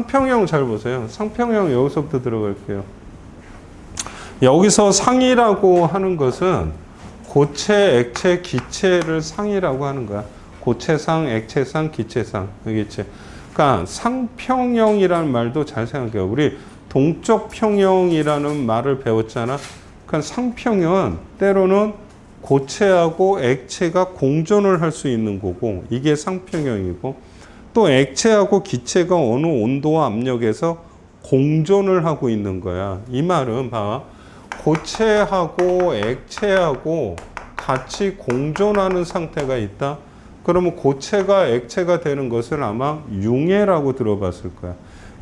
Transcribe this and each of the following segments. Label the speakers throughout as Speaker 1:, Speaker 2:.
Speaker 1: 상평형 잘 보세요. 상평형 여기서부터 들어갈게요. 여기서 상이라고 하는 것은 고체, 액체, 기체를 상이라고 하는 거야. 고체상, 액체상, 기체상. 알겠지? 그러니까 상평형이라는 말도 잘 생각해요. 우리 동적 평형이라는 말을 배웠잖아. 그러니까 상평형은 때로는 고체하고 액체가 공존을 할 수 있는 거고, 이게 상평형이고, 또 액체하고 기체가 어느 온도와 압력에서 공존을 하고 있는 거야. 이 말은 봐. 고체하고 액체하고 같이 공존하는 상태가 있다. 그러면 고체가 액체가 되는 것을 아마 융해라고 들어봤을 거야.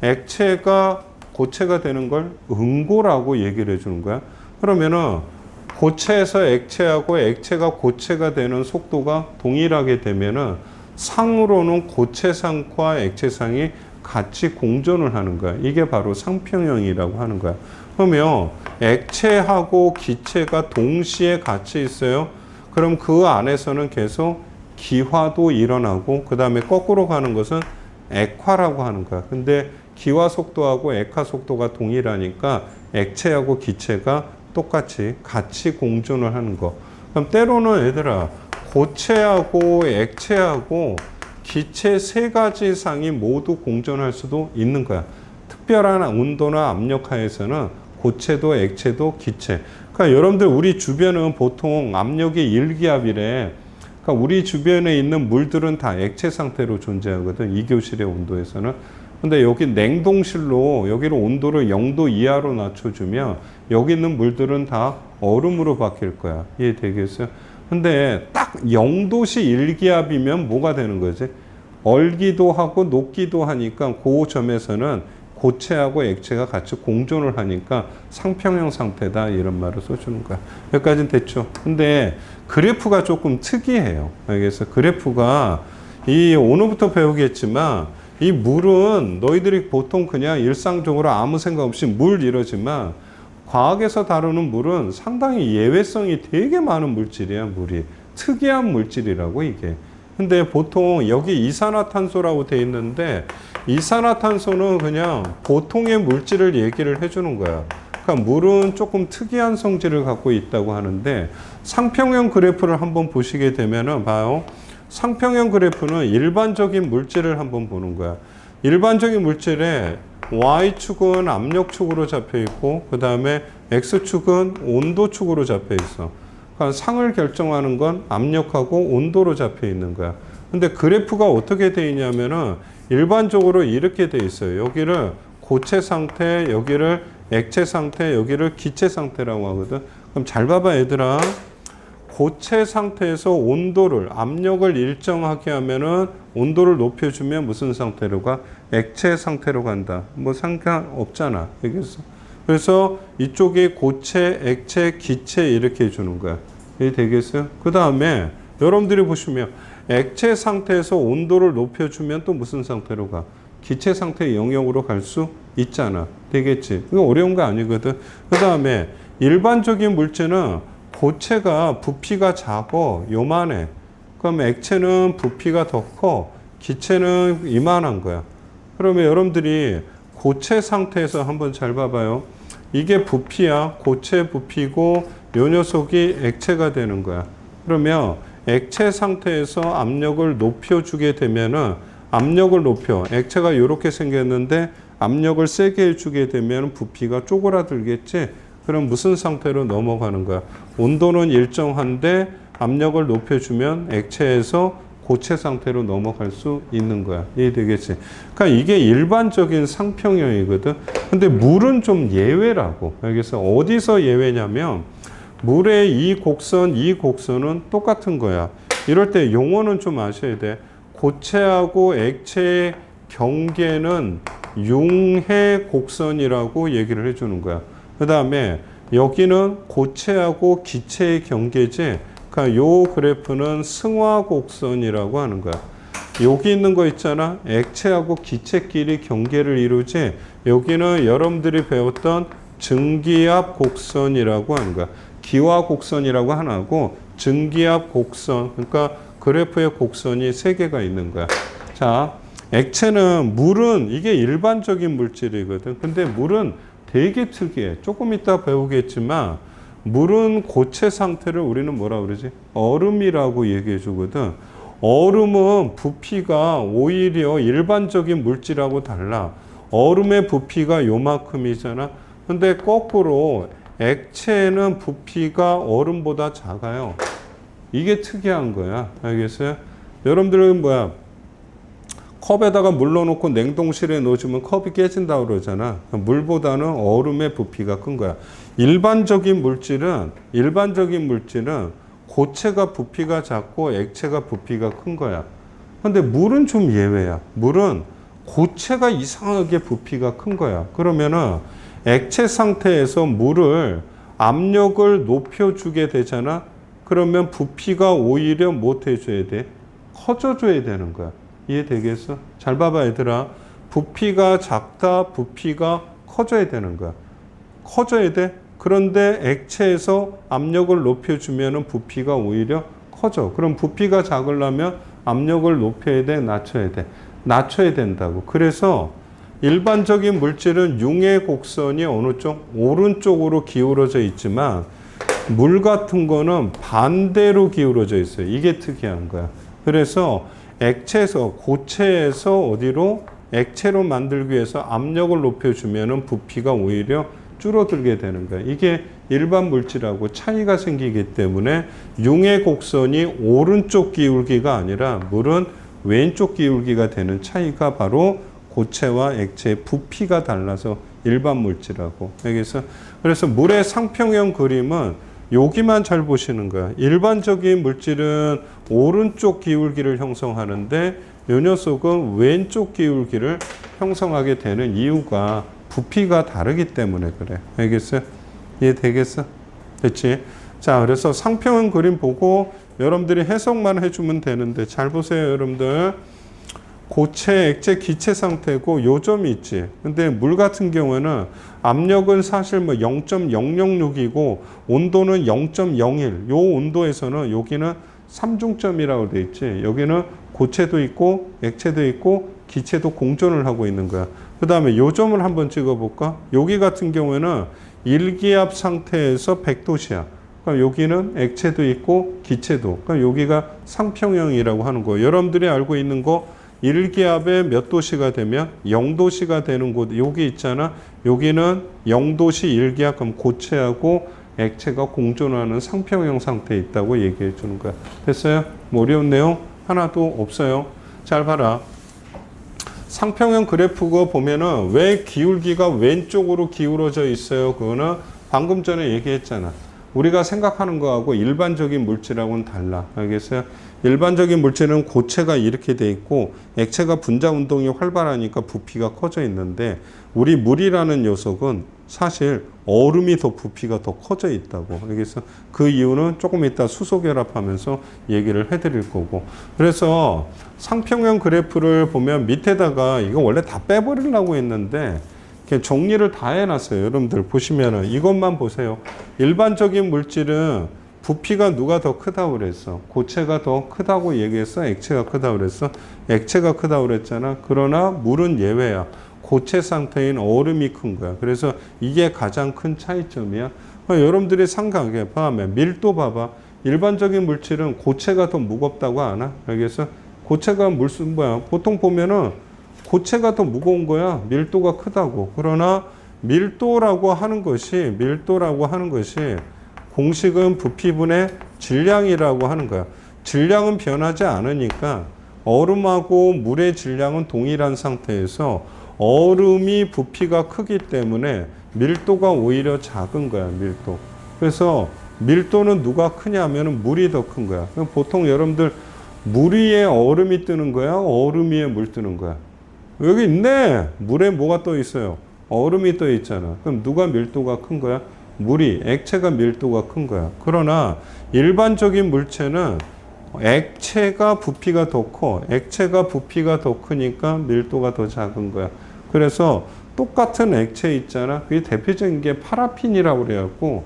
Speaker 1: 액체가 고체가 되는 걸 응고라고 얘기를 해주는 거야. 그러면은 고체에서 액체하고 액체가 고체가 되는 속도가 동일하게 되면은 상으로는 고체상과 액체상이 같이 공존을 하는 거야. 이게 바로 상평형이라고 하는 거야. 그러면 액체하고 기체가 동시에 같이 있어요. 그럼 그 안에서는 계속 기화도 일어나고 그 다음에 거꾸로 가는 것은 액화라고 하는 거야. 근데 기화 속도하고 액화 속도가 동일하니까 액체하고 기체가 똑같이 같이 공존을 하는 거. 그럼 때로는 얘들아 고체하고 액체하고 기체 세 가지 상이 모두 공존할 수도 있는 거야. 특별한 온도나 압력 하에서는 고체도 액체도 기체. 그러니까 여러분들 우리 주변은 보통 압력이 1기압이래. 그러니까 우리 주변에 있는 물들은 다 액체 상태로 존재하거든. 2교실의 온도에서는. 근데 여기 냉동실로 여기를 온도를 0도 이하로 낮춰주면 여기 있는 물들은 다 얼음으로 바뀔 거야. 이해되겠어요? 근데 딱 0도씨 1기압이면 뭐가 되는 거지? 얼기도 하고 녹기도 하니까 그 점에서는 고체하고 액체가 같이 공존을 하니까 상평형 상태다 이런 말을 써주는 거야. 여기까지는 됐죠. 근데 그래프가 조금 특이해요. 그래서 그래프가 이 오늘부터 배우겠지만 이 물은 너희들이 보통 그냥 일상적으로 아무 생각 없이 물 이러지만 과학에서 다루는 물은 상당히 예외성이 되게 많은 물질이야. 물이 특이한 물질이라고 이게. 근데 보통 여기 이산화탄소라고 돼 있는데 이산화탄소는 그냥 보통의 물질을 얘기를 해주는 거야. 그러니까 물은 조금 특이한 성질을 갖고 있다고 하는데 상평형 그래프를 한번 보시게 되면은 봐요. 상평형 그래프는 일반적인 물질을 한번 보는 거야. 일반적인 물질에 Y축은 압력축으로 잡혀 있고 그 다음에 X축은 온도축으로 잡혀 있어. 그러니까 상을 결정하는 건 압력하고 온도로 잡혀 있는 거야. 근데 그래프가 어떻게 돼 있냐면은 일반적으로 이렇게 돼 있어요. 여기를 고체 상태, 여기를 액체 상태, 여기를 기체 상태라고 하거든. 그럼 잘 봐봐 얘들아. 고체 상태에서 온도를, 압력을 일정하게 하면은 온도를 높여주면 무슨 상태로 가? 액체 상태로 간다. 뭐 상관없잖아. 알겠어? 그래서 이쪽이 고체, 액체, 기체 이렇게 해주는 거야. 이해 되겠어요? 그 다음에 여러분들이 보시면 액체 상태에서 온도를 높여주면 또 무슨 상태로 가? 기체 상태 영역으로 갈 수 있잖아. 되겠지? 이거 어려운 거 아니거든. 그 다음에 일반적인 물질은 고체가 부피가 작고 요만해. 그럼 액체는 부피가 더 커. 기체는 이만한 거야. 그러면 여러분들이 고체 상태에서 한번 잘 봐봐요. 이게 부피야. 고체 부피고 요 녀석이 액체가 되는 거야. 그러면 액체 상태에서 압력을 높여주게 되면은 압력을 높여. 액체가 이렇게 생겼는데 압력을 세게 해주게 되면 부피가 쪼그라들겠지. 그럼 무슨 상태로 넘어가는 거야? 온도는 일정한데 압력을 높여주면 액체에서 고체 상태로 넘어갈 수 있는 거야. 이해되겠지? 그러니까 이게 일반적인 상평형이거든. 근데 물은 좀 예외라고. 그래서 어디서 예외냐면 물의 이 곡선은 똑같은 거야. 이럴 때 용어는 좀 아셔야 돼. 고체하고 액체의 경계는 융해 곡선이라고 얘기를 해주는 거야. 그 다음에 여기는 고체하고 기체의 경계지. 그러니까 요 그래프는 승화 곡선이라고 하는 거야. 여기 있는 거 있잖아. 액체하고 기체끼리 경계를 이루지. 여기는 여러분들이 배웠던 증기압 곡선이라고 하는 거야. 기화 곡선이라고 하나고 증기압 곡선. 그러니까 그래프의 곡선이 세 개가 있는 거야. 자, 액체는 물은 이게 일반적인 물질이거든. 근데 물은 되게 특이해. 조금 이따 배우겠지만 물은 고체 상태를 우리는 뭐라 그러지? 얼음이라고 얘기해 주거든. 얼음은 부피가 오히려 일반적인 물질하고 달라. 얼음의 부피가 요만큼이잖아. 근데 거꾸로 액체는 부피가 얼음보다 작아요. 이게 특이한 거야. 알겠어요? 여러분들은 뭐야? 컵에다가 물 넣어놓고 냉동실에 넣어주면 컵이 깨진다고 그러잖아. 물보다는 얼음의 부피가 큰 거야. 일반적인 물질은 고체가 부피가 작고 액체가 부피가 큰 거야. 근데 물은 좀 예외야. 물은 고체가 이상하게 부피가 큰 거야. 그러면은 액체 상태에서 물을 압력을 높여주게 되잖아. 그러면 부피가 오히려 못 해줘야 돼? 커져줘야 되는 거야. 이해되겠어? 잘 봐봐 얘들아. 부피가 작다, 부피가 커져야 되는 거야. 커져야 돼? 그런데 액체에서 압력을 높여주면 부피가 오히려 커져. 그럼 부피가 작으려면 압력을 높여야 돼? 낮춰야 돼? 낮춰야 된다고. 그래서 일반적인 물질은 융의 곡선이 어느 쪽? 오른쪽으로 기울어져 있지만 물 같은 거는 반대로 기울어져 있어요. 이게 특이한 거야. 그래서 액체에서 고체에서 어디로? 액체로 만들기 위해서 압력을 높여주면 부피가 오히려 줄어들게 되는 거야. 이게 일반 물질하고 차이가 생기기 때문에 융의 곡선이 오른쪽 기울기가 아니라 물은 왼쪽 기울기가 되는 차이가 바로 고체와 액체의 부피가 달라서 일반 물질하고. 그래서 물의 상평형 그림은 여기만 잘 보시는 거야. 일반적인 물질은 오른쪽 기울기를 형성하는데 이 녀석은 왼쪽 기울기를 형성하게 되는 이유가 부피가 다르기 때문에 그래. 알겠어요? 이해되겠어? 됐지? 자, 그래서 상평형 그림 보고 여러분들이 해석만 해주면 되는데 잘 보세요, 여러분들. 고체, 액체, 기체 상태고 요점이 있지. 근데 물 같은 경우에는 압력은 사실 뭐 0.006이고 온도는 0.01. 요 온도에서는 여기는 삼중점이라고 돼 있지. 여기는 고체도 있고 액체도 있고 기체도 공존을 하고 있는 거야. 그 다음에 요점을 한번 찍어볼까? 여기 같은 경우에는 일기압 상태에서 100도씨야. 그럼 여기는 액체도 있고 기체도. 그럼 여기가 상평형이라고 하는 거예요. 여러분들이 알고 있는 거 일기압에 몇 도씨가 되면 0도씨가 되는 곳 여기 있잖아. 여기는 0도씨 일기압. 그럼 고체하고 액체가 공존하는 상평형 상태에 있다고 얘기해 주는 거야. 됐어요? 뭐 어려운 내용 하나도 없어요. 잘 봐라. 상평형 그래프가 보면은 왜 기울기가 왼쪽으로 기울어져 있어요? 그거는 방금 전에 얘기했잖아. 우리가 생각하는 거하고 일반적인 물질하고는 달라. 알겠어요? 일반적인 물질은 고체가 이렇게 돼 있고 액체가 분자 운동이 활발하니까 부피가 커져 있는데 우리 물이라는 녀석은 사실 얼음이 더 부피가 더 커져 있다고. 알겠어? 그 이유는 조금 이따 수소결합하면서 얘기를 해드릴 거고. 그래서 상평형 그래프를 보면 밑에다가 이거 원래 다 빼버리려고 했는데 정리를 다 해놨어요. 여러분들 보시면은 이것만 보세요. 일반적인 물질은 부피가 누가 더 크다고 그랬어? 고체가 더 크다고 얘기했어? 액체가 크다고 그랬어? 액체가 크다고 그랬잖아. 그러나 물은 예외야. 고체 상태인 얼음이 큰 거야. 그래서 이게 가장 큰 차이점이야. 여러분들이 생각해 봐. 밀도 봐봐. 일반적인 물질은 고체가 더 무겁다고 하나? 알겠어? 고체가 무슨 뭐야? 보통 보면은 고체가 더 무거운 거야. 밀도가 크다고. 그러나 밀도라고 하는 것이 공식은 부피분의 질량이라고 하는 거야. 질량은 변하지 않으니까 얼음하고 물의 질량은 동일한 상태에서 얼음이 부피가 크기 때문에 밀도가 오히려 작은 거야. 밀도. 그래서 밀도는 누가 크냐 하면 물이 더 큰 거야. 보통 여러분들 물 위에 얼음이 뜨는 거야? 얼음 위에 물 뜨는 거야? 여기 있네. 물에 뭐가 떠 있어요? 얼음이 떠 있잖아. 그럼 누가 밀도가 큰 거야? 물이, 액체가 밀도가 큰 거야. 그러나 일반적인 물체는 액체가 부피가 더 커. 액체가 부피가 더 크니까 밀도가 더 작은 거야. 그래서 똑같은 액체 있잖아. 그게 대표적인 게 파라핀이라고 그래갖고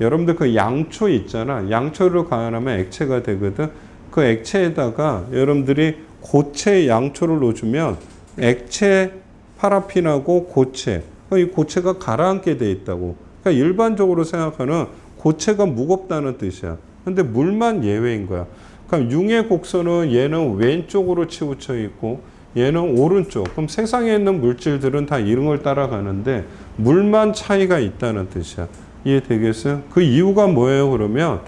Speaker 1: 여러분들 그 양초 있잖아. 양초를 가열하면 액체가 되거든. 그 액체에다가 여러분들이 고체 양초를 넣어주면 액체 파라핀하고 고체, 이 고체가 가라앉게 돼 있다고. 그러니까 일반적으로 생각하는 고체가 무겁다는 뜻이야. 근데 물만 예외인 거야. 그럼 융의 곡선은 얘는 왼쪽으로 치우쳐 있고 얘는 오른쪽. 그럼 세상에 있는 물질들은 다 이런 걸 따라가는데 물만 차이가 있다는 뜻이야. 이해되겠어요? 그 이유가 뭐예요? 그러면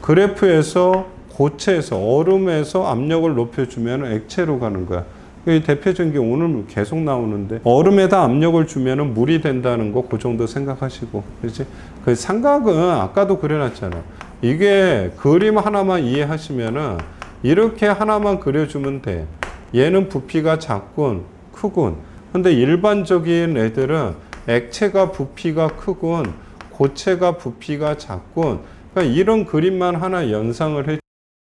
Speaker 1: 그래프에서 고체에서 얼음에서 압력을 높여주면 액체로 가는 거야. 대표적인 게 오늘 계속 나오는데 얼음에다 압력을 주면 물이 된다는 거 그 정도 생각하시고, 그렇지? 그 삼각은 아까도 그려놨잖아. 이게 그림 하나만 이해하시면은 이렇게 하나만 그려주면 돼. 얘는 부피가 작군, 크군. 근데 일반적인 애들은 액체가 부피가 크군, 고체가 부피가 작군. 그러니까 이런 그림만 하나 연상을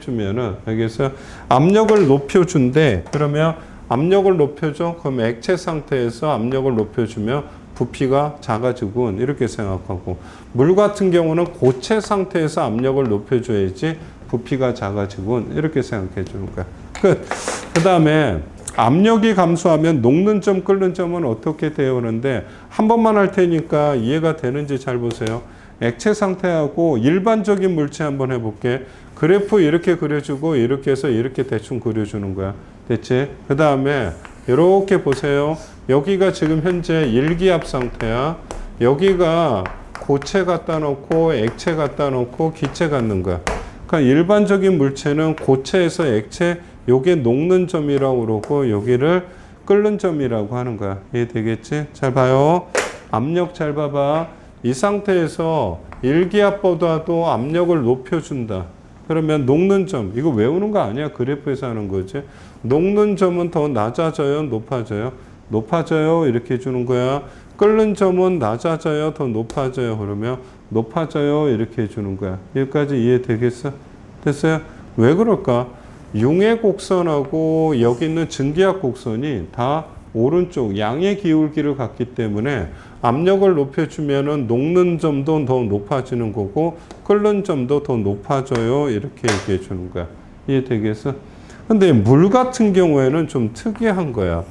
Speaker 1: 해주면은 여기서 압력을 높여준대. 그러면 압력을 높여줘. 그럼 액체 상태에서 압력을 높여주면 부피가 작아지군. 이렇게 생각하고, 물 같은 경우는 고체 상태에서 압력을 높여줘야지 부피가 작아지군. 이렇게 생각해 주는 거야. 끝. 그 다음에 압력이 감소하면 녹는 점, 끓는 점은 어떻게 되오는데 한 번만 할 테니까 이해가 되는지 잘 보세요. 액체 상태하고 일반적인 물체 한번 해볼게. 그래프 이렇게 그려주고 이렇게 해서 이렇게 대충 그려주는 거야. 됐지? 그 다음에 이렇게 보세요. 여기가 지금 현재 일기압 상태야. 여기가 고체 갖다 놓고 액체 갖다 놓고 기체 갖는 거야. 그러니까 일반적인 물체는 고체에서 액체, 요게 녹는 점이라고 그러고 여기를 끓는 점이라고 하는 거야. 이해되겠지? 잘 봐요. 압력 잘 봐봐. 이 상태에서 일기압보다도 압력을 높여준다. 그러면 녹는 점, 이거 외우는 거 아니야. 그래프에서 하는 거지. 녹는 점은 더 낮아져요, 높아져요? 높아져요, 이렇게 해주는 거야. 끓는 점은 낮아져요, 더 높아져요? 그러면 높아져요, 이렇게 해주는 거야. 여기까지 이해되겠어? 됐어요? 왜 그럴까? 융의 곡선하고 여기 있는 증기압 곡선이 다 오른쪽 양의 기울기를 갖기 때문에 압력을 높여주면은 녹는 점도 더 높아지는 거고 끓는 점도 더 높아져요. 이렇게 얘기해 주는 거야. 이해되겠어? 근데 물 같은 경우에는 좀 특이한 거야.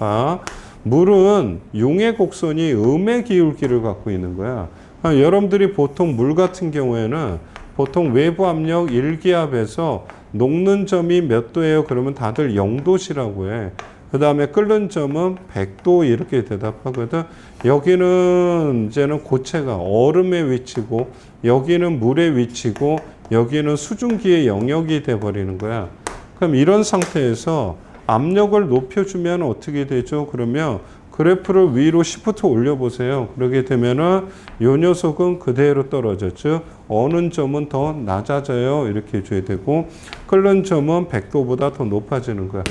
Speaker 1: 물은 융의 곡선이 음의 기울기를 갖고 있는 거야. 여러분들이 보통 물 같은 경우에는 보통 외부 압력 1기압에서 녹는 점이 몇 도예요? 그러면 다들 0도시라고 해. 그 다음에 끓는 점은 100도 이렇게 대답하거든. 여기는 이제는 고체가 얼음의 위치고 여기는 물의 위치고 여기는 수증기의 영역이 돼버리는 거야. 그럼 이런 상태에서 압력을 높여주면 어떻게 되죠? 그러면 그래프를 위로 시프트 올려보세요. 그러게 되면은 이 녀석은 그대로 떨어졌죠. 어느 점은 더 낮아져요. 이렇게 해줘야 되고 끓는 점은 100도보다 더 높아지는 거야.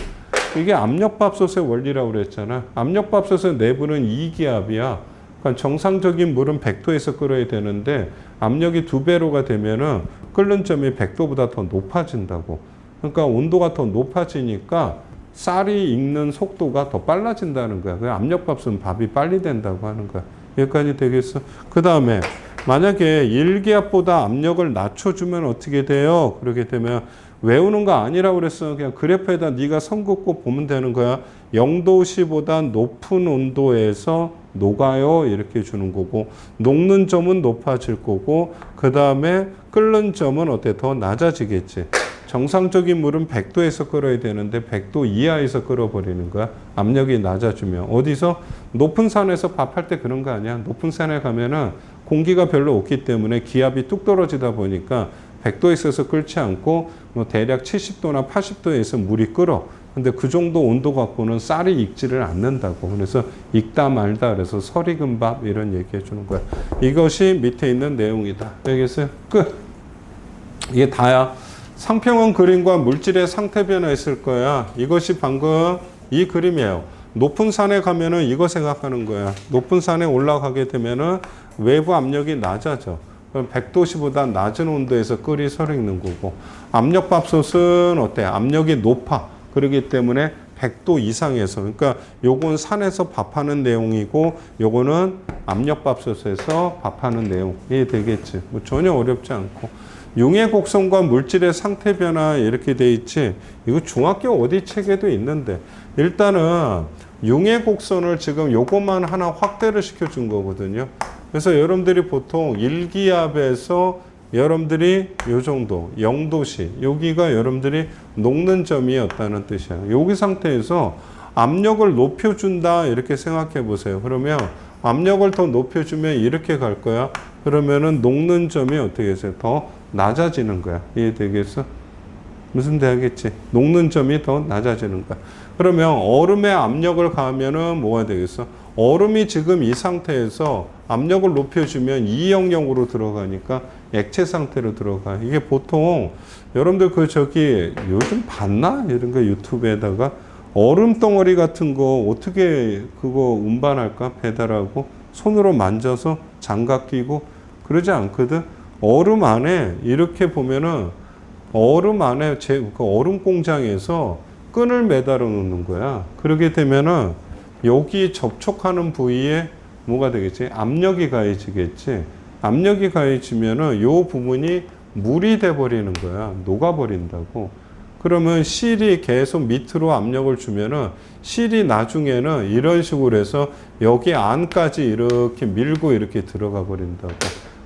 Speaker 1: 이게 압력밥솥의 원리라고 그랬잖아. 압력밥솥의 내부는 2기압이야. 그러니까 정상적인 물은 100도에서 끓여야 되는데 압력이 2배로가 되면은 끓는 점이 100도보다 더 높아진다고. 그러니까 온도가 더 높아지니까 쌀이 익는 속도가 더 빨라진다는 거야. 그 압력밥솥은 밥이 빨리 된다고 하는 거야. 여기까지 되겠어? 그 다음에 만약에 1기압보다 압력을 낮춰주면 어떻게 돼요? 그렇게 되면 외우는 거 아니라고 그랬어. 그냥 그래프에다 네가 선 긋고 보면 되는 거야. 0도씨보다 높은 온도에서 녹아요. 이렇게 주는 거고 녹는 점은 높아질 거고 그 다음에 끓는 점은 어때? 더 낮아지겠지. 정상적인 물은 100도에서 끓어야 되는데 100도 이하에서 끓어버리는 거야. 압력이 낮아지면. 어디서? 높은 산에서 밥할 때 그런 거 아니야. 높은 산에 가면은 공기가 별로 없기 때문에 기압이 뚝 떨어지다 보니까 100도에 있어서 끓지 않고 뭐 대략 70도나 80도에서 물이 끓어. 근데 그 정도 온도 갖고는 쌀이 익지를 않는다고. 그래서 익다 말다 그래서 설익은 밥 이런 얘기 해주는 거야. 이것이 밑에 있는 내용이다. 알겠어요? 끝. 이게 다야. 상평원 그림과 물질의 상태 변화 있을 거야. 이것이 방금 이 그림이에요. 높은 산에 가면은 이거 생각하는 거야. 높은 산에 올라가게 되면은 외부 압력이 낮아져. 그럼 100도씨보다 낮은 온도에서 끓이 설익는 거고 압력밥솥은 어때? 압력이 높아. 그렇기 때문에 100도 이상에서 그러니까 요건 산에서 밥하는 내용이고 요거는 압력밥솥에서 밥하는 내용이 되겠지. 뭐 전혀 어렵지 않고 용의 곡선과 물질의 상태 변화 이렇게 돼 있지. 이거 중학교 어디 책에도 있는데 일단은 용의 곡선을 지금 요것만 하나 확대를 시켜준 거거든요. 그래서 여러분들이 보통 일기압에서 여러분들이 요 정도 0도시 여기가 여러분들이 녹는 점이었다는 뜻이야. 여기 상태에서 압력을 높여준다 이렇게 생각해 보세요. 그러면 압력을 더 높여주면 이렇게 갈 거야. 그러면은 녹는 점이 어떻게 해서 더 낮아지는 거야. 이해되겠어? 무슨 대하겠지? 녹는 점이 더 낮아지는 거야. 그러면 얼음에 압력을 가하면은 뭐가 되겠어? 얼음이 지금 이 상태에서 압력을 높여주면 200으로 들어가니까 액체 상태로 들어가. 이게 보통 여러분들 그 저기 요즘 봤나? 이런 거 유튜브에다가 얼음 덩어리 같은 거 어떻게 그거 운반할까? 배달하고 손으로 만져서 장갑 끼고 그러지 않거든. 얼음 안에 이렇게 보면은 얼음 안에 그 얼음 공장에서 끈을 매달아 놓는 거야. 그러게 되면은 여기 접촉하는 부위에 뭐가 되겠지? 압력이 가해지겠지. 압력이 가해지면은 요 부분이 물이 돼 버리는 거야. 녹아 버린다고. 그러면 실이 계속 밑으로 압력을 주면은 실이 나중에는 이런 식으로 해서 여기 안까지 이렇게 밀고 이렇게 들어가 버린다고.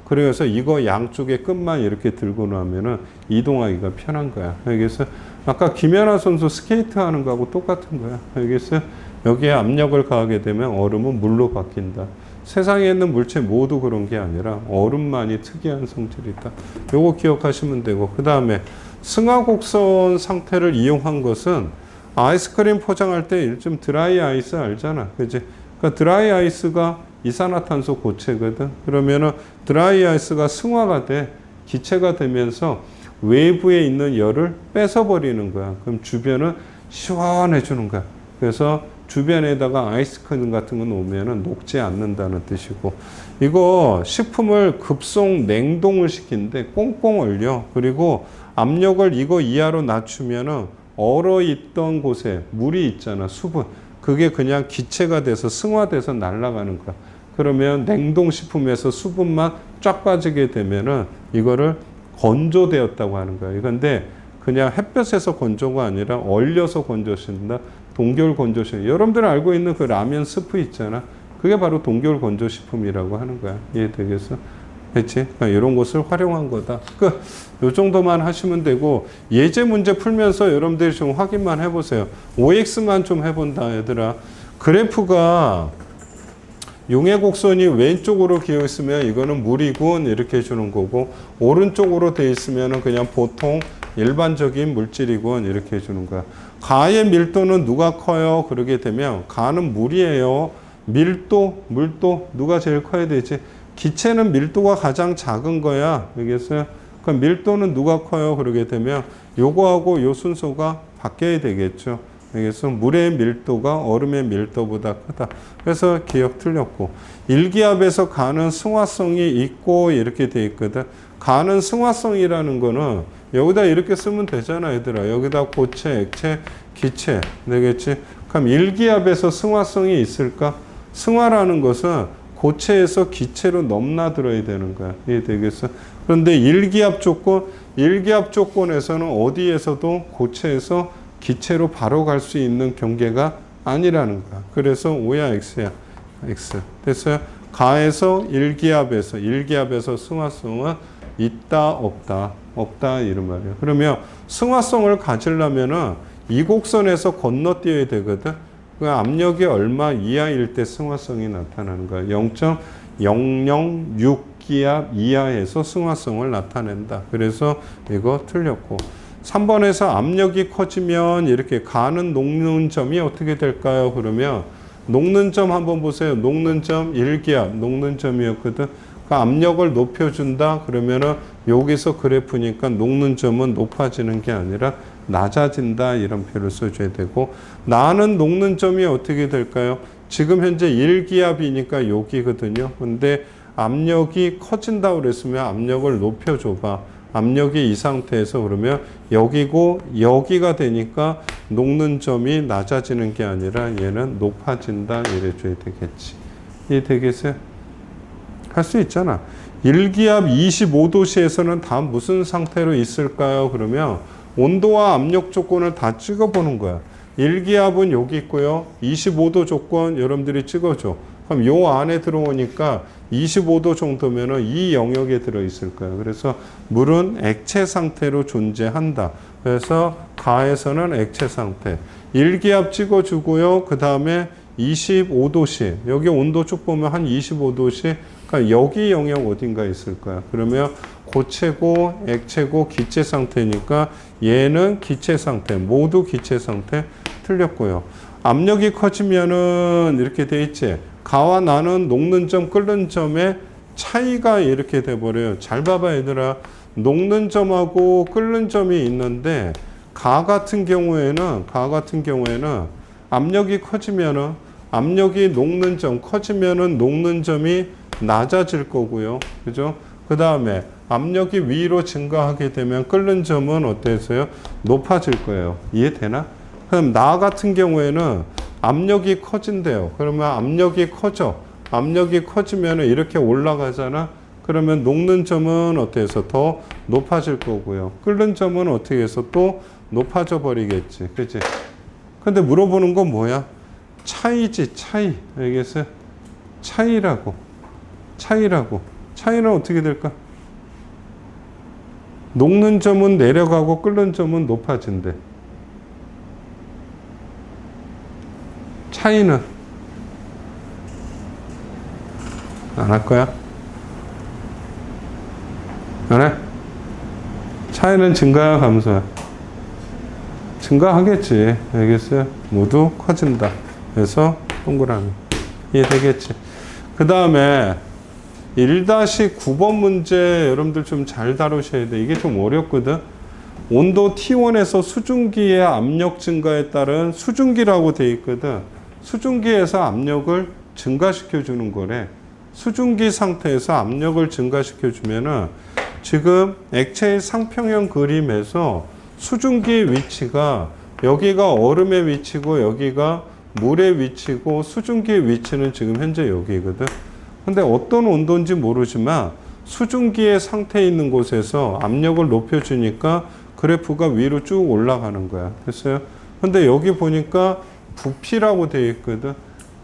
Speaker 1: 그래서 이거 양쪽에 끝만 이렇게 들고 나면은 이동하기가 편한 거야. 여기서 아까 김연아 선수 스케이트 하는 거하고 똑같은 거야. 여기서 여기에 압력을 가하게 되면 얼음은 물로 바뀐다. 세상에 있는 물체 모두 그런 게 아니라 얼음만이 특이한 성질이다. 요거 기억하시면 되고, 그 다음에 승하곡선 상태를 이용한 것은 아이스크림 포장할 때 요즘 드라이 아이스 알잖아. 그지? 그러니까 드라이 아이스가 이산화탄소 고체거든. 그러면은 드라이 아이스가 승화가 돼. 기체가 되면서 외부에 있는 열을 뺏어버리는 거야. 그럼 주변은 시원해지는 거야. 그래서 주변에다가 아이스크림 같은 거 놓으면은 녹지 않는다는 뜻이고, 이거 식품을 급속 냉동을 시키는데 꽁꽁 얼려. 그리고 압력을 이거 이하로 낮추면은 얼어 있던 곳에 물이 있잖아, 수분. 그게 그냥 기체가 돼서 승화돼서 날아가는 거야. 그러면 냉동식품에서 수분만 쫙 빠지게 되면은 이거를 건조되었다고 하는 거야. 이건데 그냥 햇볕에서 건조가 아니라 얼려서 건조시킨다. 동결 건조식. 여러분들 알고 있는 그 라면 스프 있잖아. 그게 바로 동결 건조식품이라고 하는 거야. 이해되겠어? 그렇지? 그러니까 이런 것을 활용한 거다. 그, 요 정도만 하시면 되고, 예제 문제 풀면서 여러분들이 좀 확인만 해보세요. OX만 좀 해본다, 얘들아. 그래프가 용의 곡선이 왼쪽으로 기어 있으면 이거는 물이군 이렇게 해주는 거고, 오른쪽으로 돼 있으면 그냥 보통 일반적인 물질이군 이렇게 해주는 거야. 가의 밀도는 누가 커요? 그러게 되면 가는 물이에요. 물도 누가 제일 커야 되지? 기체는 밀도가 가장 작은 거야. 알겠어요? 그럼 밀도는 누가 커요? 그러게 되면 요거하고 요 순서가 바뀌어야 되겠죠. 알겠어? 물의 밀도가 얼음의 밀도보다 크다. 그래서 기억 틀렸고, 일기압에서 가는 승화성이 있고 이렇게 돼 있거든. 가는 승화성이라는 거는 여기다 이렇게 쓰면 되잖아, 얘들아. 여기다 고체, 액체, 기체 되겠지? 그럼 일기압에서 승화성이 있을까? 승화라는 것은 고체에서 기체로 넘나들어야 되는 거야. 이해되겠어? 그런데 일기압 조건에서는 어디에서도 고체에서 기체로 바로 갈 수 있는 경계가 아니라는 거야. 그래서 O야 X야. X. 됐어요? 가에서 일기압에서 승화성은 있다, 없다. 없다, 이런 말이야. 그러면 승화성을 가지려면은 이 곡선에서 건너뛰어야 되거든. 그 압력이 얼마 이하일 때 승화성이 나타나는 거야. 0.006기압 이하에서 승화성을 나타낸다. 그래서 이거 틀렸고. 3번에서 압력이 커지면 이렇게 가는 녹는 점이 어떻게 될까요? 그러면 녹는 점 한번 보세요. 녹는 점 일기압 녹는 점이었거든. 그 압력을 높여준다. 그러면은 여기서 그래프니까 녹는 점은 높아지는 게 아니라 낮아진다. 이런 표를 써줘야 되고, 나는 녹는 점이 어떻게 될까요? 지금 현재 일기압이니까 여기거든요. 근데 압력이 커진다고 그랬으면 압력을 높여줘봐. 압력이 이 상태에서 그러면 여기고 여기가 되니까 녹는 점이 낮아지는 게 아니라 얘는 높아진다. 이래줘야 되겠지. 이해 되겠어요? 할 수 있잖아. 일기압 25도씨에서는 다 무슨 상태로 있을까요? 그러면 온도와 압력 조건을 다 찍어보는 거야. 일기압은 여기 있고요. 25도 조건 여러분들이 찍어줘. 그럼 요 안에 들어오니까 25도 정도면은 이 영역에 들어있을 거예요. 그래서 물은 액체 상태로 존재한다. 그래서 가에서는 액체 상태. 일기압 찍어주고요. 그 다음에 25도씨. 여기 온도 쭉 보면 한 25도씨. 그러니까 여기 영역 어딘가 있을 거야. 그러면 고체고, 액체고, 기체 상태니까 얘는 기체 상태. 모두 기체 상태. 틀렸고요. 압력이 커지면은 이렇게 돼 있지. 가와 나는 녹는 점, 끓는 점의 차이가 이렇게 돼 버려요. 잘 봐봐 얘들아. 녹는 점하고 끓는 점이 있는데 가 같은 경우에는 압력이 커지면은 압력이 녹는 점 커지면은 녹는 점이 낮아질 거고요. 그죠? 그 다음에 압력이 위로 증가하게 되면 끓는 점은 어때서요? 높아질 거예요. 이해되나? 그럼 나 같은 경우에는 압력이 커진대요. 그러면 압력이 커져. 압력이 커지면 이렇게 올라가잖아. 그러면 녹는 점은 어때서 더 높아질 거고요. 끓는 점은 어떻게 해서 또 높아져 버리겠지. 그치? 근데 물어보는 건 뭐야? 차이지, 차이. 알겠어요? 차이라고. 차이는 어떻게 될까? 녹는 점은 내려가고 끓는 점은 높아진대. 차이는 안 할 거야? 안 해? 차이는 증가야, 감소야? 증가하겠지. 알겠어요? 모두 커진다. 그래서 동그라미. 이해되겠지? 그 다음에 1-9번 문제 여러분들 좀 잘 다루셔야 돼. 이게 좀 어렵거든. 온도 T1에서 수증기의 압력 증가에 따른 수증기라고 돼 있거든. 수증기에서 압력을 증가시켜 주는 거래. 수증기 상태에서 압력을 증가시켜 주면은 지금 액체의 상평형 그림에서 수증기의 위치가 여기가 얼음의 위치고 여기가 물의 위치고 수증기의 위치는 지금 현재 여기거든. 근데 어떤 온도인지 모르지만 수증기의 상태에 있는 곳에서 압력을 높여주니까 그래프가 위로 쭉 올라가는 거야. 됐어요? 근데 여기 보니까 부피라고 되어 있거든.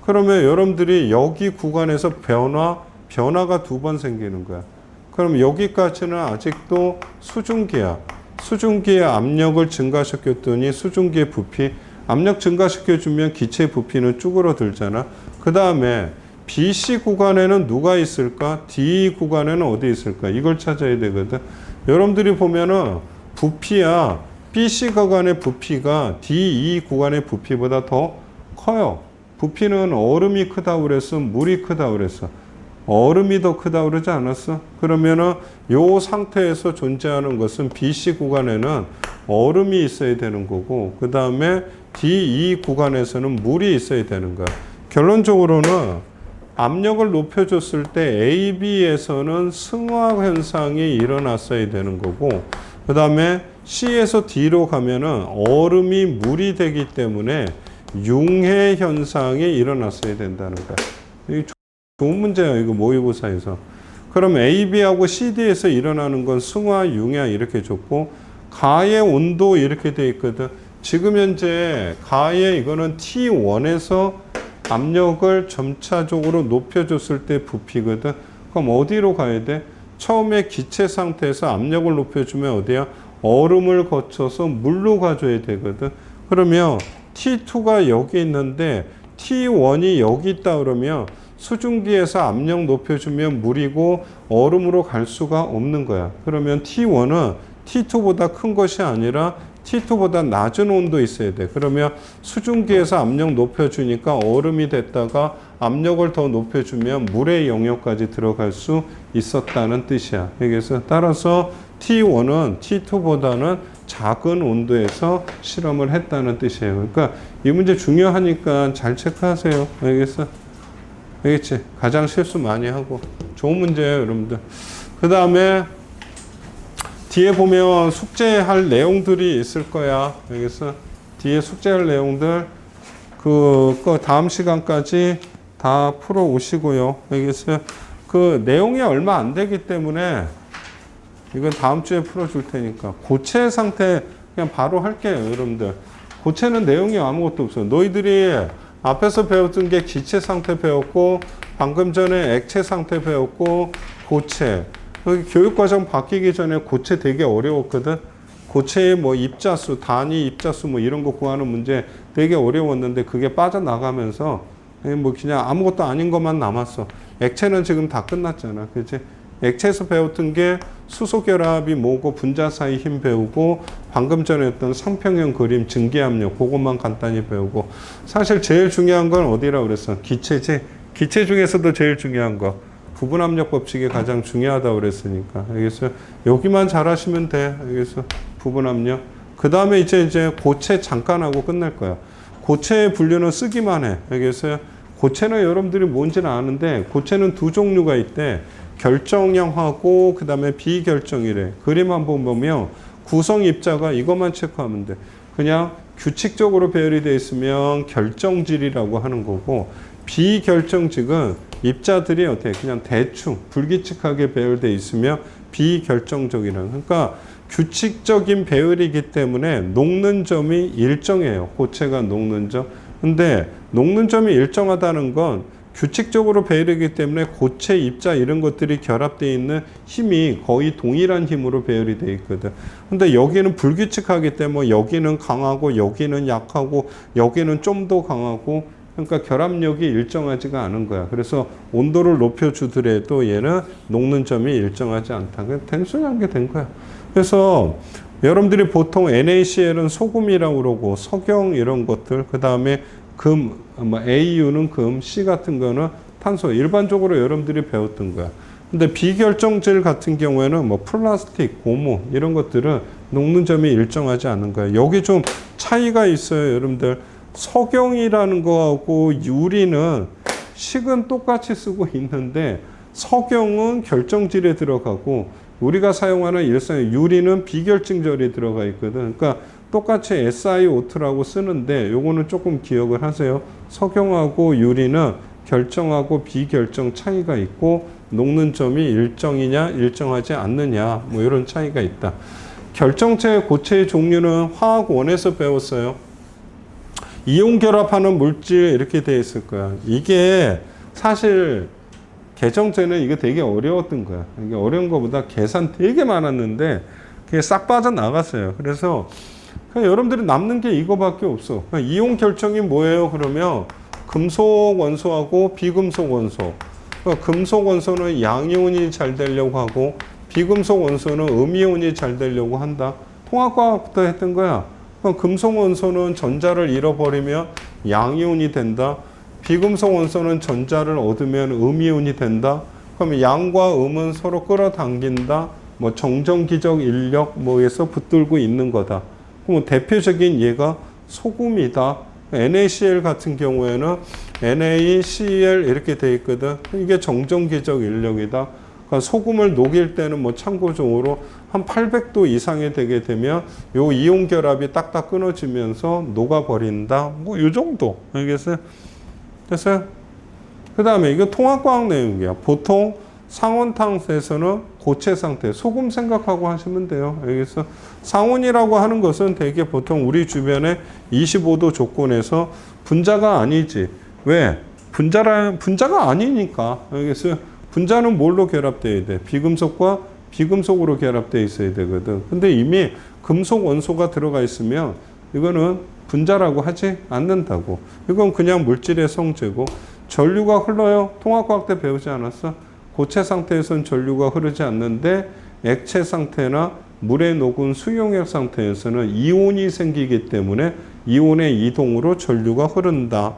Speaker 1: 그러면 여러분들이 여기 구간에서 변화가 2번 생기는 거야. 그럼 여기까지는 아직도 수증기야. 수증기의 압력을 증가시켰더니 수증기의 부피, 압력 증가시켜주면 기체 부피는 쭈그러들잖아. 그 다음에 BC 구간에는 누가 있을까? D 구간에는 어디 있을까? 이걸 찾아야 되거든. 여러분들이 보면은 부피야. BC 구간의 부피가 DE 구간의 부피보다 더 커요. 부피는 얼음이 크다고 그랬어? 물이 크다고 그랬어? 얼음이 더 크다고 그러지 않았어? 그러면은 요 상태에서 존재하는 것은 BC 구간에는 얼음이 있어야 되는 거고, 그 다음에 DE 구간에서는 물이 있어야 되는 거야. 결론적으로는 압력을 높여줬을 때 AB에서는 승화 현상이 일어났어야 되는 거고, 그 다음에 C에서 D로 가면은 얼음이 물이 되기 때문에 융해 현상이 일어났어야 된다는 거야. 이게 좋은 문제야, 이거 모의고사에서. 그럼 AB하고 CD에서 일어나는 건 승화, 융해 이렇게 줬고, 가의 온도 이렇게 돼 있거든. 지금 현재 가의 이거는 T1에서 압력을 점차적으로 높여줬을 때 부피거든. 그럼 어디로 가야 돼? 처음에 기체 상태에서 압력을 높여주면 어디야? 얼음을 거쳐서 물로 가줘야 되거든. 그러면 T2가 여기 있는데 T1이 여기 있다 그러면 수증기에서 압력 높여주면 물이고 얼음으로 갈 수가 없는 거야. 그러면 T1은 T2보다 큰 것이 아니라 T2보다 낮은 온도 있어야 돼. 그러면 수증기에서 압력 높여주니까 얼음이 됐다가 압력을 더 높여주면 물의 영역까지 들어갈 수 있었다는 뜻이야. 그래서 따라서 T1은 T2보다는 작은 온도에서 실험을 했다는 뜻이에요. 그러니까 이 문제 중요하니까 잘 체크하세요. 알겠어? 알겠지? 가장 실수 많이 하고. 좋은 문제예요, 여러분들. 그 다음에 뒤에 보면 숙제할 내용들이 있을 거야. 알겠어? 뒤에 숙제할 내용들 그거 다음 시간까지 다 풀어 오시고요. 알겠어요? 그 내용이 얼마 안 되기 때문에 이건 다음 주에 풀어줄 테니까 고체 상태 그냥 바로 할게요, 여러분들. 고체는 내용이 아무것도 없어. 너희들이 앞에서 배웠던 게 기체 상태 배웠고, 방금 전에 액체 상태 배웠고, 고체. 교육과정 바뀌기 전에 고체 되게 어려웠거든. 고체의 뭐 입자수, 단위 입자수 뭐 이런 거 구하는 문제 되게 어려웠는데 그게 빠져나가면서 뭐 그냥 아무것도 아닌 것만 남았어. 액체는 지금 다 끝났잖아. 그치? 액체에서 배웠던 게 수소결합이 뭐고 분자 사이 힘 배우고 방금 전에 했던 상평형 그림 증기압력 그것만 간단히 배우고 사실 제일 중요한 건 어디라고 그랬어? 기체지. 기체 중에서도 제일 중요한 거. 부분압력 법칙이 가장 중요하다고 그랬으니까. 알겠어요? 여기만 잘하시면 돼. 알겠어? 부분압력. 그 다음에 이제 고체 잠깐 하고 끝날 거야. 고체의 분류는 쓰기만 해. 알겠어요? 고체는 여러분들이 뭔지는 아는데 고체는 두 종류가 있대. 결정형하고 그 다음에 비결정이래. 그림 한번 보면 구성 입자가 이것만 체크하면 돼. 그냥 규칙적으로 배열이 되어 있으면 결정질이라고 하는 거고 비결정직은 입자들이 어떻게 그냥 대충 불규칙하게 배열되어 있으면 비결정적이라는. 그러니까 규칙적인 배열이기 때문에 녹는 점이 일정해요. 고체가 녹는 점. 근데 녹는 점이 일정하다는 건 규칙적으로 배열이기 때문에 고체, 입자 이런 것들이 결합되어 있는 힘이 거의 동일한 힘으로 배열이 되어 있거든. 근데 여기는 불규칙하기 때문에 여기는 강하고 여기는 약하고 여기는 좀 더 강하고 그러니까 결합력이 일정하지가 않은 거야. 그래서 온도를 높여주더라도 얘는 녹는 점이 일정하지 않다. 그냥 단순한 게 된 거야. 그래서 여러분들이 보통 NaCl은 소금이라고 그러고 석영 이런 것들 그 다음에 금, AU는 금, C 같은 거는 탄소. 일반적으로 여러분들이 배웠던 거야. 근데 비결정질 같은 경우에는 뭐 플라스틱, 고무 이런 것들은 녹는 점이 일정하지 않은 거야. 여기 좀 차이가 있어요, 여러분들. 석영이라는 거하고 유리는 식은 똑같이 쓰고 있는데 석영은 결정질에 들어가고 우리가 사용하는 일상의 유리는 비결정질에 들어가 있거든. 그러니까 똑같이 SiO2라고 쓰는데 요거는 조금 기억을 하세요. 석영하고 유리는 결정하고 비결정 차이가 있고 녹는 점이 일정이냐 일정하지 않느냐 뭐 이런 차이가 있다. 결정체 고체의 종류는 화학원에서 배웠어요. 이온 결합하는 물질 이렇게 되어 있을 거야. 이게 사실 개정제는 이게 되게 어려웠던 거야. 이게 어려운 것보다 계산 되게 많았는데 그게 싹 빠져나갔어요. 그래서 그냥 여러분들이 남는 게 이거밖에 없어. 이온 결정이 뭐예요? 그러면 금속 원소하고 비금속 원소. 금속 원소는 양이온이 잘 되려고 하고 비금속 원소는 음이온이 잘 되려고 한다. 통합과학부터 했던 거야. 금속 원소는 전자를 잃어버리면 양이온이 된다. 비금속 원소는 전자를 얻으면 음이온이 된다. 그러면 양과 음은 서로 끌어당긴다. 뭐 정전기적 인력 뭐에서 붙들고 있는 거다. 그럼 대표적인 예가 소금이다. NaCl 같은 경우에는 NaCl 이렇게 돼 있거든. 이게 정전기적 인력이다. 그러니까 소금을 녹일 때는 뭐 참고적으로 한 800도 이상이 되게 되면 요 이온 결합이 딱딱 끊어지면서 녹아버린다. 뭐 이 정도. 알겠어요? 됐어요? 그 다음에 이거 통합과학 내용이야. 보통 상온탕에서는 고체 상태, 소금 생각하고 하시면 돼요. 알겠어? 상온이라고 하는 것은 되게 보통 우리 주변에 25도 조건에서 분자가 아니지. 왜? 분자가 아니니까. 알겠어요? 분자는 뭘로 결합되어야 돼? 비금속과 비금속으로 결합되어 있어야 되거든. 근데 이미 금속 원소가 들어가 있으면 이거는 분자라고 하지 않는다고. 이건 그냥 물질의 성제고. 전류가 흘러요. 통합과학 때 배우지 않았어? 고체 상태에서는 전류가 흐르지 않는데 액체 상태나 물에 녹은 수용액 상태에서는 이온이 생기기 때문에 이온의 이동으로 전류가 흐른다.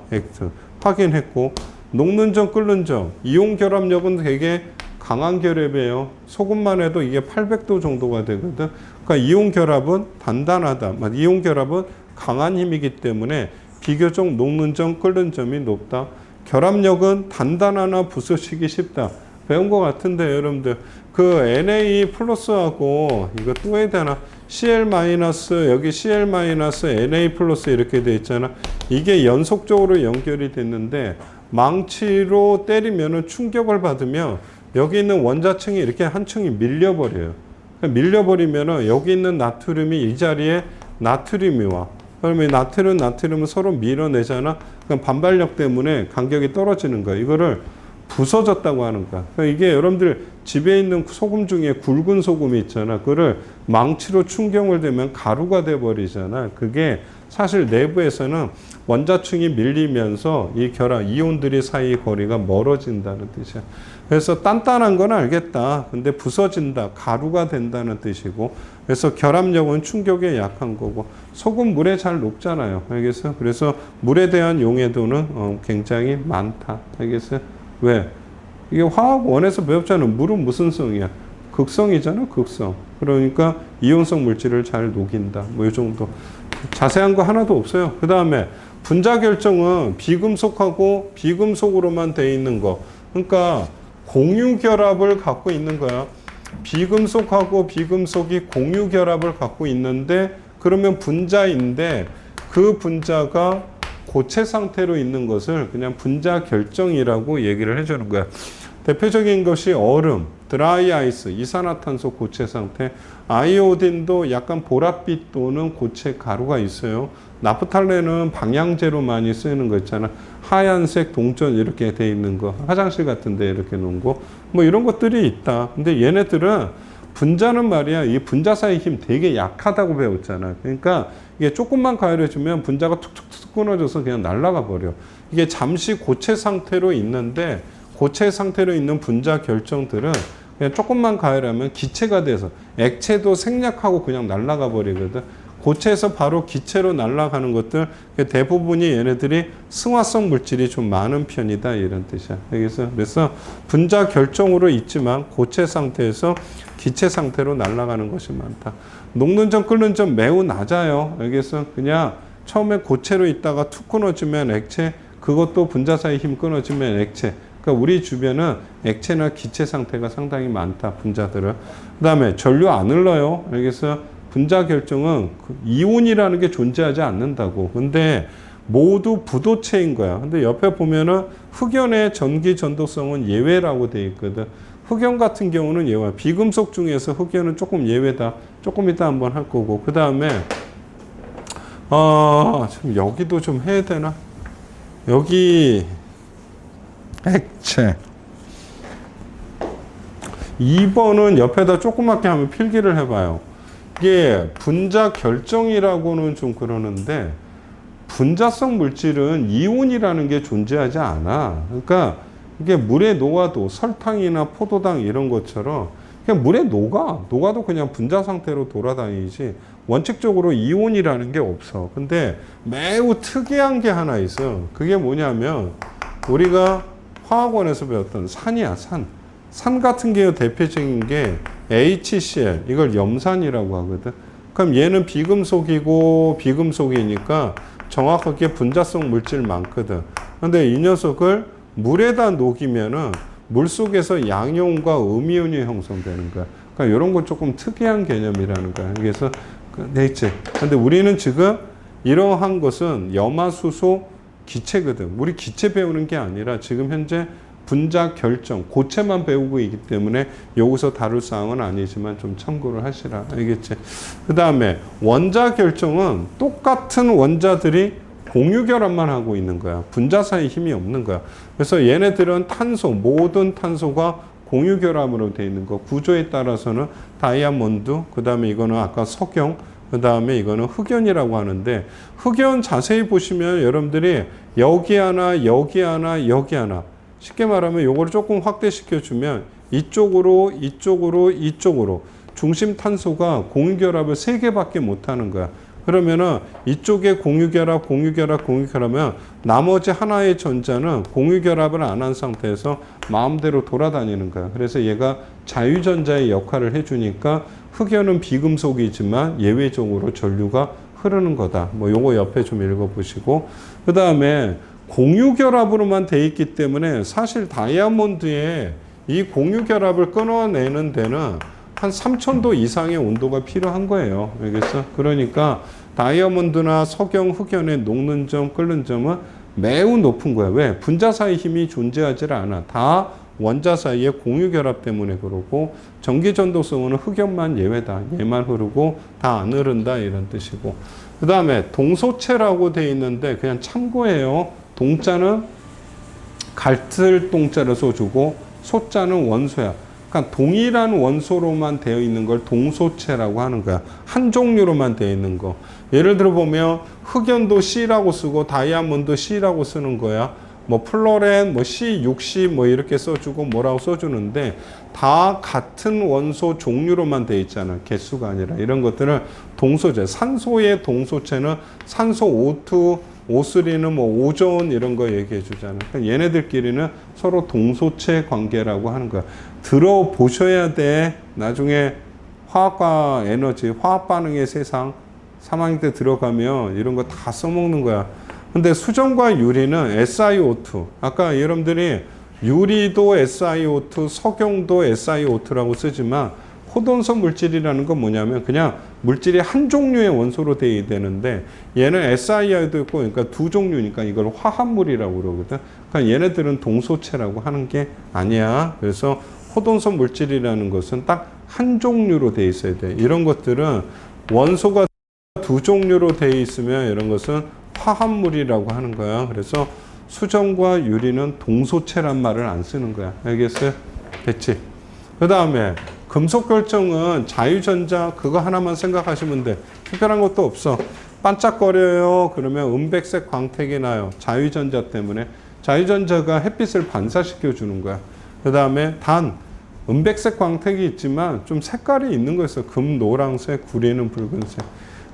Speaker 1: 확인했고, 녹는 점, 끓는 점. 이온 결합력은 되게 강한 결합이에요. 소금만 해도 이게 800도 정도가 되거든. 그러니까 이온 결합은 단단하다. 이온 결합은 강한 힘이기 때문에 비교적 녹는 점, 끓는 점이 높다. 결합력은 단단하나 부서지기 쉽다. 배운 것 같은데 여러분들 그 Na 플러스하고 이거 또 해야 되나? Cl 마이너스 여기 Cl 마이너스 Na 플러스 이렇게 돼 있잖아. 이게 연속적으로 연결이 됐는데 망치로 때리면은 충격을 받으면 여기 있는 원자층이 이렇게 한 층이 밀려버려요. 밀려버리면은 여기 있는 나트륨이 이 자리에 나트륨이 와. 그러면 나트륨은 서로 밀어내잖아. 그럼 반발력 때문에 간격이 떨어지는 거야. 이거를 부서졌다고 하는 거야. 그러니까 이게 여러분들 집에 있는 소금 중에 굵은 소금이 있잖아. 그거를 망치로 충격을 대면 가루가 돼 버리잖아. 그게 사실 내부에서는 원자층이 밀리면서 이 결합 이온들이 사이 거리가 멀어진다는 뜻이야. 그래서 단단한 건 알겠다. 근데 부서진다. 가루가 된다는 뜻이고. 그래서 결합력은 충격에 약한 거고. 소금 물에 잘 녹잖아요. 알겠어요? 그래서 물에 대한 용해도는 굉장히 많다. 알겠어요? 왜? 이게 화학원에서 배웠잖아요. 물은 무슨 성이야? 극성이잖아. 극성. 그러니까 이온성 물질을 잘 녹인다. 뭐 이 정도. 자세한 거 하나도 없어요. 그 다음에 분자 결정은 비금속하고 비금속으로만 돼 있는 거. 그러니까 공유 결합을 갖고 있는 거야. 비금속하고 비금속이 공유 결합을 갖고 있는데 그러면 분자인데 그 분자가 고체 상태로 있는 것을 그냥 분자 결정이라고 얘기를 해주는 거야. 대표적인 것이 얼음, 드라이 아이스, 이산화탄소 고체 상태, 아이오딘도 약간 보랏빛 또는 고체 가루가 있어요. 나프탈렌은 방향제로 많이 쓰이는 거 있잖아. 하얀색 동전 이렇게 돼 있는 거, 화장실 같은 데 이렇게 놓은 거, 뭐 이런 것들이 있다. 근데 얘네들은 분자는 말이야, 이 분자 사이 힘 되게 약하다고 배웠잖아. 그러니까 이게 조금만 가열해주면 분자가 툭툭툭 끊어져서 그냥 날아가 버려. 이게 잠시 고체 상태로 있는데 고체 상태로 있는 분자 결정들은 그냥 조금만 가열하면 기체가 돼서 액체도 생략하고 그냥 날아가 버리거든. 고체에서 바로 기체로 날아가는 것들 대부분이 얘네들이 승화성 물질이 좀 많은 편이다 이런 뜻이야. 그래서 분자 결정으로 있지만 고체 상태에서 기체 상태로 날아가는 것이 많다. 녹는 점 끓는 점 매우 낮아요. 여기서 그냥 처음에 고체로 있다가 툭 끊어지면 액체, 그것도 분자 사이 힘 끊어지면 액체. 그러니까 우리 주변은 액체나 기체 상태가 상당히 많다. 분자들은. 그 다음에 전류 안 흘러요. 여기서 분자 결정은 이온이라는 게 존재하지 않는다고. 근데 모두 부도체인 거야. 근데 옆에 보면은 흑연의 전기 전도성은 예외라고 돼 있거든. 흑연 같은 경우는 예외. 비금속 중에서 흑연은 조금 예외다. 조금 이따 한번 할 거고. 그 다음에 좀 여기도 좀 해야 되나? 여기 액체 2번은 옆에다 조그맣게 하면 필기를 해봐요. 이게 분자 결정이라고는 좀 그러는데 분자성 물질은 이온이라는 게 존재하지 않아. 그러니까 이게 물에 녹아도 설탕이나 포도당 이런 것처럼 그냥 물에 녹아도 그냥 분자 상태로 돌아다니지 원칙적으로 이온이라는 게 없어. 근데 매우 특이한 게 하나 있어. 그게 뭐냐면 우리가 화학원에서 배웠던 산이야, 산. 산 같은 경우 대표적인 게 HCl, 이걸 염산이라고 하거든. 그럼 얘는 비금속이고 비금속이니까 정확하게 분자성 물질 많거든. 근데 이 녀석을 물에다 녹이면은 물 속에서 양이온과 음이온이 형성되는 거야. 그러니까 이런 거 조금 특이한 개념이라는 거야. 그래서 넷째. 근데 우리는 지금 이러한 것은 염화수소 기체거든. 우리 기체 배우는 게 아니라 지금 현재 분자 결정, 고체만 배우고 있기 때문에 여기서 다룰 사항은 아니지만 좀 참고를 하시라. 알겠지? 그 다음에 원자 결정은 똑같은 원자들이 공유 결합만 하고 있는 거야. 분자 사이 힘이 없는 거야. 그래서 얘네들은 탄소, 모든 탄소가 공유 결합으로 되어 있는 거. 구조에 따라서는 다이아몬드, 그 다음에 이거는 아까 석영, 그 다음에 이거는 흑연이라고 하는데 흑연 자세히 보시면 여러분들이 여기 하나, 여기 하나, 여기 하나. 쉽게 말하면 요거를 조금 확대시켜 주면 이쪽으로 중심 탄소가 공유 결합을 3개밖에 못 하는 거야. 그러면은 이쪽에 공유 결합하면 나머지 하나의 전자는 공유 결합을 안 한 상태에서 마음대로 돌아다니는 거야. 그래서 얘가 자유전자의 역할을 해주니까 흑연은 비금속이지만 예외적으로 전류가 흐르는 거다. 뭐 요거 옆에 좀 읽어보시고 그 다음에 공유 결합으로만 돼 있기 때문에 사실 다이아몬드에 이 공유 결합을 끊어내는 데는 한 3000도 이상의 온도가 필요한 거예요. 알겠어? 그러니까 다이아몬드나 석영, 흑연의 녹는 점, 끓는 점은 매우 높은 거야. 왜? 분자 사이 힘이 존재하지 않아. 다 원자 사이의 공유 결합 때문에 그러고, 전기 전도성은 흑연만 예외다. 얘만 흐르고 다 안 흐른다 이런 뜻이고. 그 다음에 동소체라고 돼 있는데 그냥 참고해요. 동자는 같을 동자를 써주고 소자는 원소야. 그러니까 동일한 원소로만 되어 있는 걸 동소체라고 하는 거야. 한 종류로만 되어 있는 거. 예를 들어 보면 흑연도 C라고 쓰고 다이아몬드 C라고 쓰는 거야. 뭐 플로렌, 뭐 C, 6C 뭐 이렇게 써주고 뭐라고 써주는데 다 같은 원소 종류로만 되어 있잖아. 개수가 아니라. 이런 것들은 동소체. 산소의 동소체는 산소 O2, O3는 뭐 오존 이런 거 얘기해 주잖아. 그러니까 얘네들끼리는 서로 동소체 관계라고 하는 거야. 들어보셔야 돼. 나중에 화학과 에너지, 화학 반응의 세상 3학년 때 들어가면 이런 거 다 써먹는 거야. 근데 수정과 유리는 SiO2. 아까 여러분들이 유리도 SiO2, 석영도 SiO2라고 쓰지만 호돈성 물질이라는 건 뭐냐면 그냥 물질이 한 종류의 원소로 되어야 되는데 얘는 SiR도 있고 그러니까 두 종류니까 이걸 화합물이라고 그러거든. 그러니까 얘네들은 동소체라고 하는 게 아니야. 그래서 호돈성 물질이라는 것은 딱 한 종류로 되어 있어야 돼. 이런 것들은 원소가 두 종류로 되어 있으면 이런 것은 화합물이라고 하는 거야. 그래서 수정과 유리는 동소체란 말을 안 쓰는 거야. 알겠어요? 됐지? 그 다음에 금속 결정은 자유전자 그거 하나만 생각하시면 돼. 특별한 것도 없어. 반짝거려요. 그러면 은백색 광택이 나요. 자유전자 때문에. 자유전자가 햇빛을 반사시켜 주는 거야. 그 다음에 단 은백색 광택이 있지만 좀 색깔이 있는 거 있어. 금 노란색, 구리는 붉은색.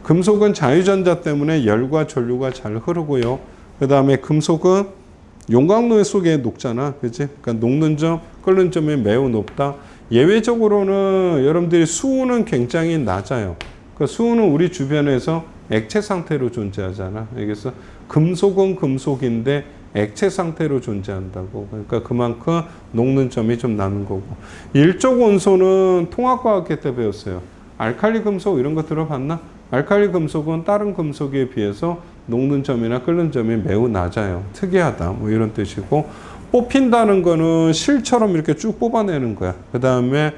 Speaker 1: 금속은 자유전자 때문에 열과 전류가 잘 흐르고요. 그 다음에 금속은 용광로 속에 녹잖아. 그치? 그러니까 녹는 점, 끓는 점이 매우 높다. 예외적으로는 여러분들이 수은은 굉장히 낮아요. 그 수은은 우리 주변에서 액체 상태로 존재하잖아. 알겠어? 금속은 금속인데 액체 상태로 존재한다고. 그러니까 그만큼 녹는 점이 좀 나는 거고. 일족 원소는 통합과학회 때 배웠어요. 알칼리 금속 이런 거 들어봤나? 알칼리 금속은 다른 금속에 비해서 녹는 점이나 끓는 점이 매우 낮아요. 특이하다. 뭐 이런 뜻이고. 뽑힌다는 거는 실처럼 이렇게 쭉 뽑아내는 거야. 그 다음에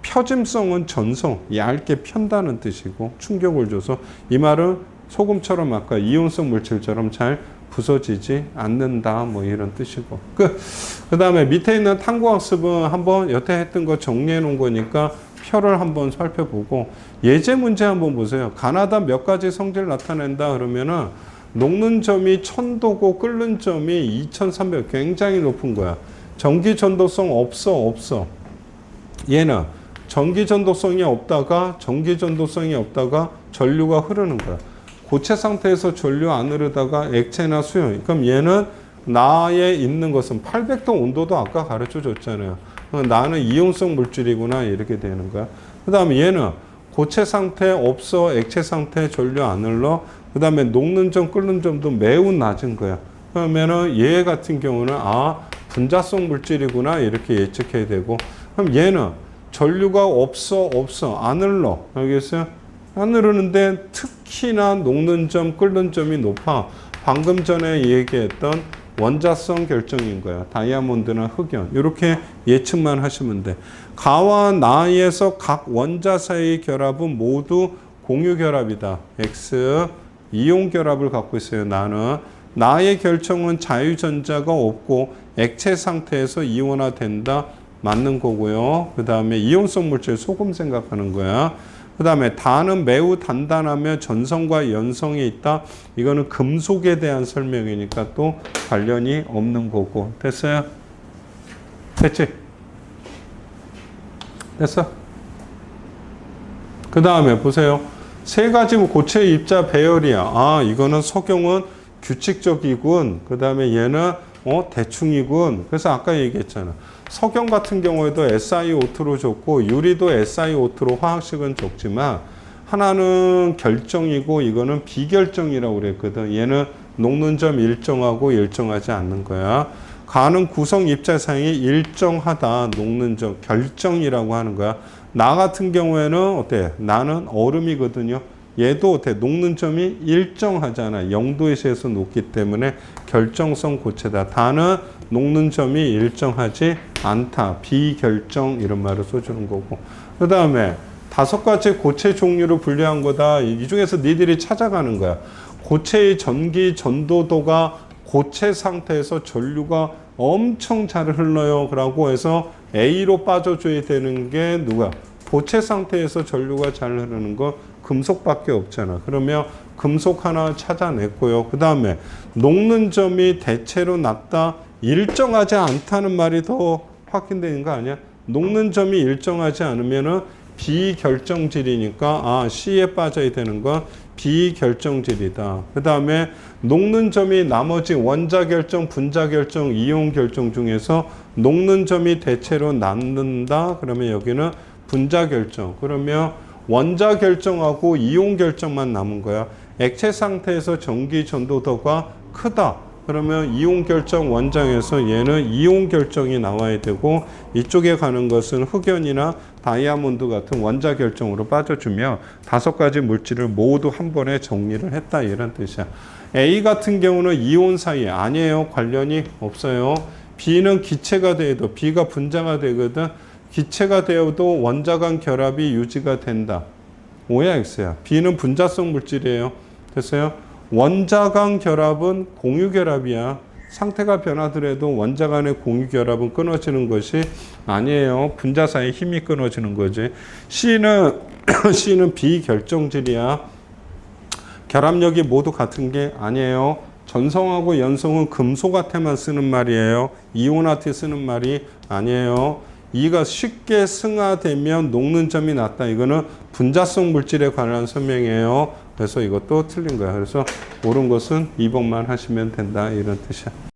Speaker 1: 펴짐성은 전성, 얇게 편다는 뜻이고 충격을 줘서 이 말은 소금처럼 아까 이온성 물질처럼 잘 부서지지 않는다. 뭐 이런 뜻이고. 그 다음에 밑에 있는 탐구학습은 한번 여태 했던 거 정리해 놓은 거니까 표를 한번 살펴보고 예제 문제 한번 보세요. 가나다 몇 가지 성질 나타낸다 그러면은 녹는 점이 1000도고 끓는 점이 2300 굉장히 높은 거야. 전기 전도성 없어. 얘는 전기 전도성이 없다가 전류가 흐르는 거야. 고체 상태에서 전류 안 흐르다가 액체나 수용. 그럼 얘는 나에 있는 것은 800도 온도도 아까 가르쳐 줬잖아요. 나는 이온성 물질이구나 이렇게 되는 거야. 그 다음에 얘는 고체 상태 없어, 액체 상태 전류 안 흘러. 그 다음에 녹는 점, 끓는 점도 매우 낮은 거야. 그러면은 얘 같은 경우는 분자성 물질이구나 이렇게 예측해야 되고. 그럼 얘는 전류가 없어, 안 흘러. 알겠어요? 안 흐르는데 특히나 녹는 점, 끓는 점이 높아. 방금 전에 얘기했던 원자성 결정인 거야. 다이아몬드나 흑연. 이렇게 예측만 하시면 돼. 가와 나에서 각 원자 사이의 결합은 모두 공유 결합이다. X. 이온 결합을 갖고 있어요. 나의 결정은 자유전자가 없고 액체 상태에서 이온화된다. 맞는 거고요. 그 다음에 이온성 물질 소금 생각하는 거야. 그 다음에 다는 매우 단단하며 전성과 연성이 있다. 이거는 금속에 대한 설명이니까 또 관련이 없는 거고. 됐어요? 됐지? 됐어? 그 다음에 보세요. 세 가지 고체 입자 배열이야. 이거는 석영은 규칙적이군. 그 다음에 얘는 대충이군. 그래서 아까 얘기했잖아. 석영 같은 경우에도 SiO2로 줬고 유리도 SiO2로 화학식은 줬지만 하나는 결정이고 이거는 비결정이라고 그랬거든. 얘는 녹는 점 일정하고 일정하지 않는 거야. 가는 구성 입자상이 일정하다. 녹는 점 결정이라고 하는 거야. 나 같은 경우에는 어때? 나는 얼음이거든요. 얘도 녹는 점이 일정하잖아. 0도에서 높기 때문에 결정성 고체다. 다는 녹는 점이 일정하지 않다. 비결정 이런 말을 써주는 거고. 그 다음에 5가지 고체 종류로 분류한 거다. 이 중에서 니들이 찾아가는 거야. 고체의 전기 전도도가 고체 상태에서 전류가 엄청 잘 흘러요. 라고 해서 A로 빠져줘야 되는 게 누가? 고체 상태에서 전류가 잘 흐르는 거 금속밖에 없잖아. 그러면 금속 하나 찾아냈고요. 그 다음에 녹는 점이 대체로 낮다. 일정하지 않다는 말이 더 확인되는 거 아니야? 녹는 점이 일정하지 않으면은 비결정질이니까 C에 빠져야 되는 건 비결정질이다. 그 다음에 녹는 점이 나머지 원자 결정, 분자 결정, 이온 결정 중에서 녹는 점이 대체로 낮는다. 그러면 여기는 분자 결정. 그러면 원자 결정하고 이온 결정만 남은 거야. 액체 상태에서 전기 전도도가 크다. 그러면 이온 결정 원장에서 얘는 이온 결정이 나와야 되고 이쪽에 가는 것은 흑연이나 다이아몬드 같은 원자 결정으로 빠져주며 5가지 물질을 모두 한 번에 정리를 했다 이런 뜻이야. A 같은 경우는 이온 사이에 아니에요. 관련이 없어요. B는 기체가 돼도 B가 분자가 되거든. 기체가 되어도 원자 간 결합이 유지가 된다. O야 X야. B는 분자성 물질이에요. 됐어요? 원자 간 결합은 공유 결합이야. 상태가 변하더라도 원자 간의 공유 결합은 끊어지는 것이 아니에요. 분자 사이 힘이 끊어지는 거지. C는 비결정질이야. 결합력이 모두 같은 게 아니에요. 전성하고 연성은 금속한테만 쓰는 말이에요. 이온한테 쓰는 말이 아니에요. E가 쉽게 승화되면 녹는 점이 낮다. 이거는 분자성 물질에 관한 설명이에요. 그래서 이것도 틀린 거야. 그래서 옳은 것은 2번만 하시면 된다. 이런 뜻이야.